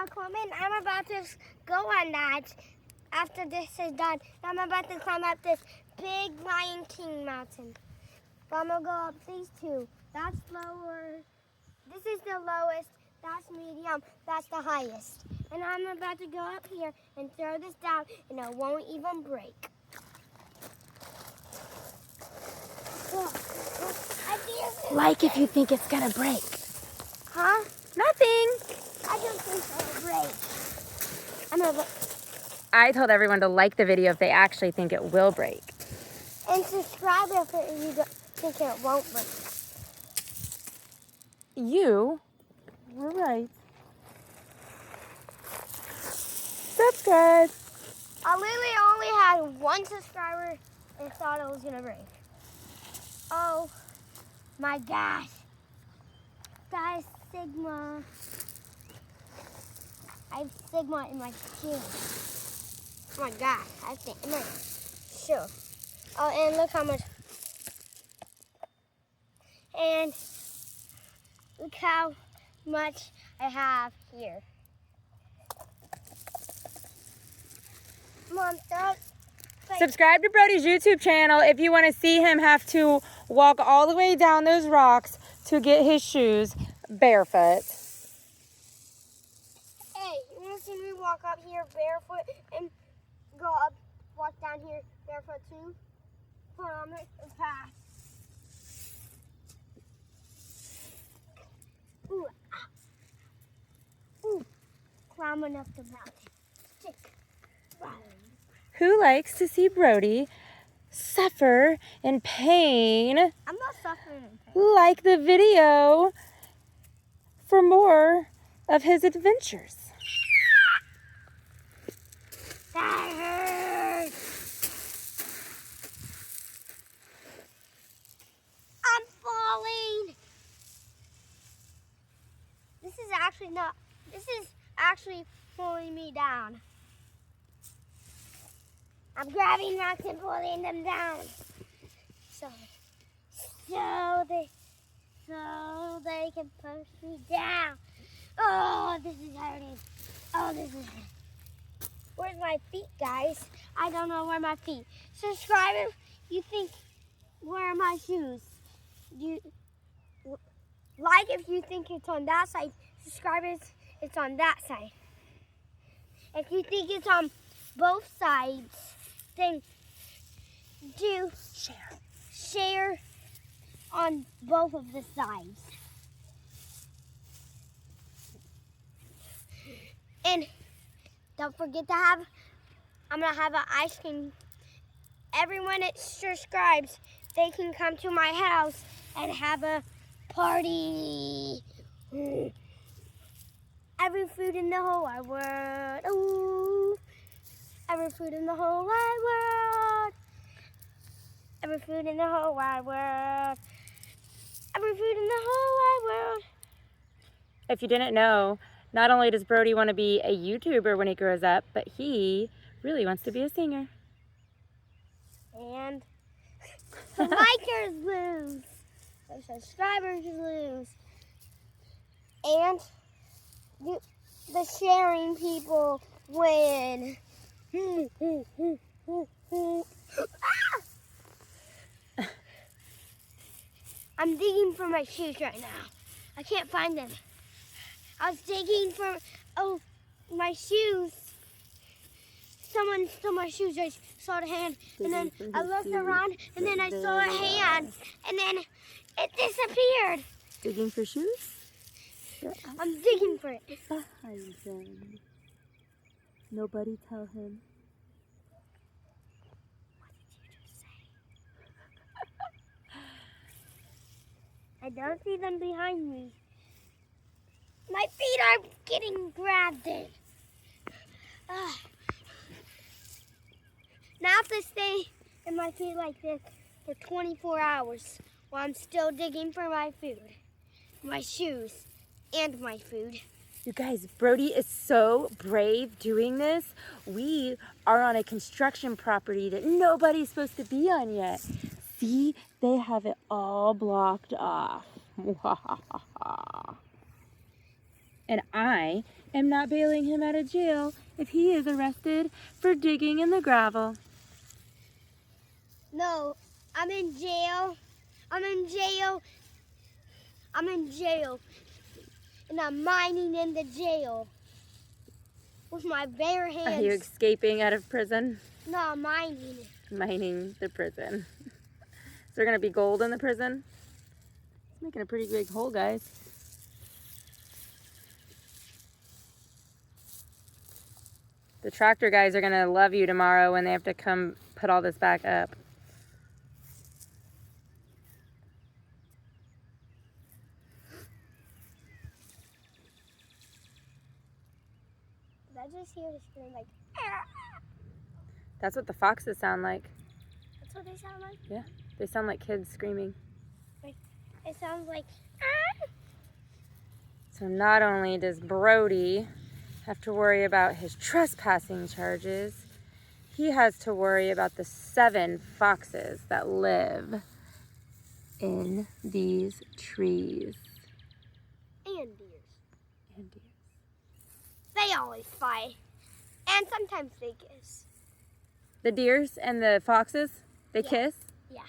Now come in. I'm about to go on that. After this is done, I'm about to climb up this big Lion King mountain. I'm gonna go up these two. That's lower. This is the lowest. That's medium. That's the highest. And I'm about to go up here and throw this down, and it won't even break. Like if you think it's gonna break. Huh? Nothing. I don't think it'll break. I'm gonna I told everyone to like the video if they actually think it will break. and subscribe if you don't think it won't break. You were right. Subscribe. I literally only had one subscriber and thought it was gonna break. Oh my gosh. That is Sigma. I have Sigma in my shoe. Oh my gosh, I think in my shoe. Oh, and look how much. And look how much I have here. Mom, stop. Subscribe to Brody's YouTube channel if you want to see him have to walk all the way down those rocks to get his shoes barefoot. Hey, you want to see me walk up here barefoot and go up, walk down here barefoot too? Promise and pass. Ooh, ah. Ooh, climbing up the mountain. Stick. Right. Who likes to see Brody suffer in pain? I'm not suffering in pain. Like the video for more of his adventures. That hurts. I'm falling. This is actually pulling me down. I'm grabbing rocks and pulling them down. So they can push me down. Oh, this is hurting. Oh, this is hurting. Where's my feet, guys? I don't know where my feet. Subscribe if you think, where are my shoes? Like if you think it's on that side. Subscribe if it's on that side. If you think it's on both sides, then do share on both of the sides. And don't forget to I'm gonna have an ice cream. Everyone that subscribes, they can come to my house and have a party. Every food in the whole wide world. Ooh. Every food in the whole wide world. Every food in the whole wide world. Every food in the whole wide world. If you didn't know, not only does Brody want to be a YouTuber when he grows up, but he really wants to be a singer. And the likers lose. The subscribers lose. And the sharing people win. I'm digging for my shoes right now. I can't find them. I was digging for my shoes. Someone stole my shoes. I saw the hand, and then I looked around, and then I saw a hand, and then it disappeared. Digging for shoes? I'm digging for it. Behind him. Nobody tell him. What did you just say? I don't see them behind me. My feet are getting grabbed in. Now I have to stay in my feet like this for 24 hours while I'm still digging for my food, my shoes, and my food. You guys, Brody is so brave doing this. We are on a construction property that nobody's supposed to be on yet. See, they have it all blocked off. And I am not bailing him out of jail if he is arrested for digging in the gravel. No, I'm in jail. I'm in jail. I'm in jail. And I'm mining in the jail. With my bare hands. Are you escaping out of prison? No, I'm mining. Mining the prison. Is there going to be gold in the prison? It's making a pretty big hole, guys. The tractor guys are going to love you tomorrow when they have to come put all this back up. I just hear the scream like, ah! That's what the foxes sound like. That's what they sound like? Yeah, they sound like kids screaming. It sounds like, ah! So not only does Brody have to worry about his trespassing charges, he has to worry about the 7 foxes that live in these trees. And deers. And deers. They always fight. And sometimes they kiss. The deers and the foxes, they kiss? Yeah.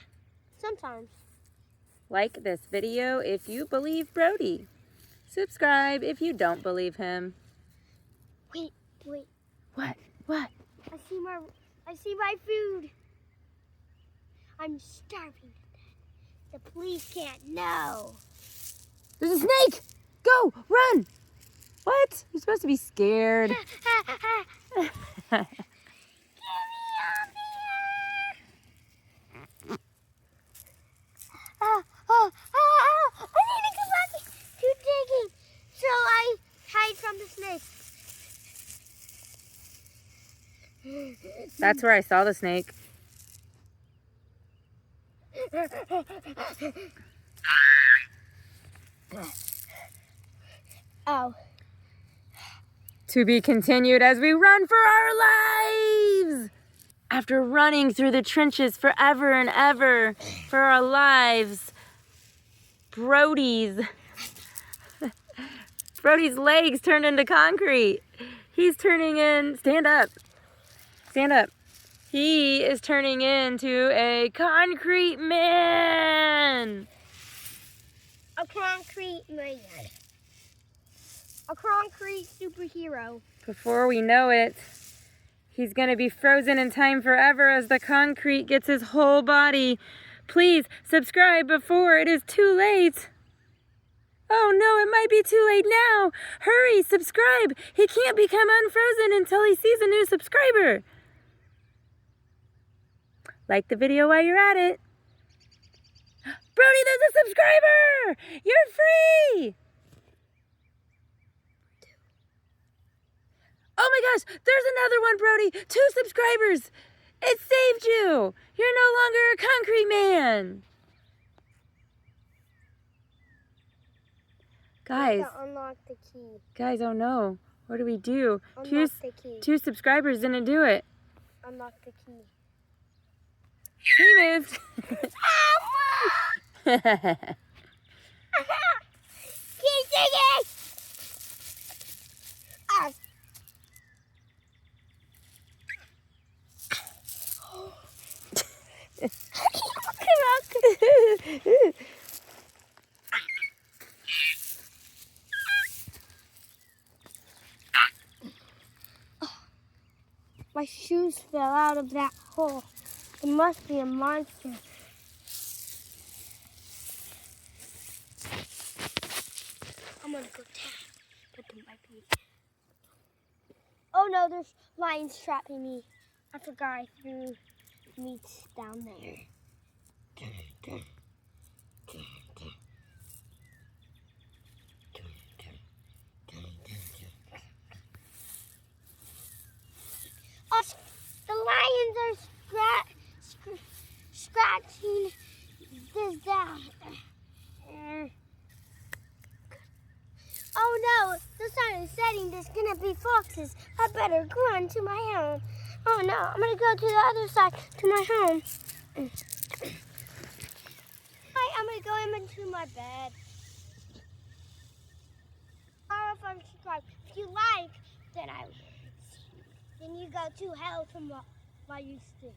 Sometimes. Like this video if you believe Brody. Subscribe if you don't believe him. Wait. What? I see my food. I'm starving to death. The police can't know. There's a snake! Go! Run! What? You're supposed to be scared. Get me up here! I need to go back to digging. So I hide from the snake. That's where I saw the snake. Oh. To be continued as we run for our lives. After running through the trenches forever and ever for our lives, Brody's legs turned into concrete. He's turning in, stand up. He is turning into a concrete man. A concrete man. A concrete superhero. Before we know it, he's going to be frozen in time forever as the concrete gets his whole body. Please subscribe before it is too late. Oh no, it might be too late now. Hurry, subscribe. He can't become unfrozen until he sees a new subscriber. Like the video while you're at it. Brody, there's a subscriber! You're free! Oh my gosh, there's another one, Brody. 2 subscribers. It saved you. You're no longer a concrete man. Guys. Unlock the key. Guys, oh no. What do we do? Unlock the key. 2 subscribers didn't do it. Unlock the key. He moved. Keep digging! My shoes fell out of that hole. It must be a monster. I'm gonna go tap, but there might be. Oh no, there's lions trapping me. I forgot I threw meats down there. Oh, the lions are scratching this down. Oh no, the sun is setting. There's gonna be foxes. I better run to my home. Oh no, I'm gonna go to the other side to my home. I'm gonna go into my bed. Tomorrow if I comment, subscribe. If you like, then you go to hell tomorrow while you sleep.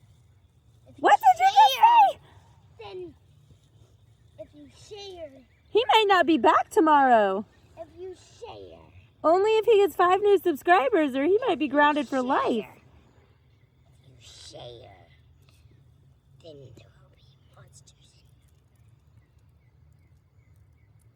What did you just say? Then if you share, He might not be back tomorrow. if you share, Only if he gets 5 new subscribers or he might be grounded for life. if you share, then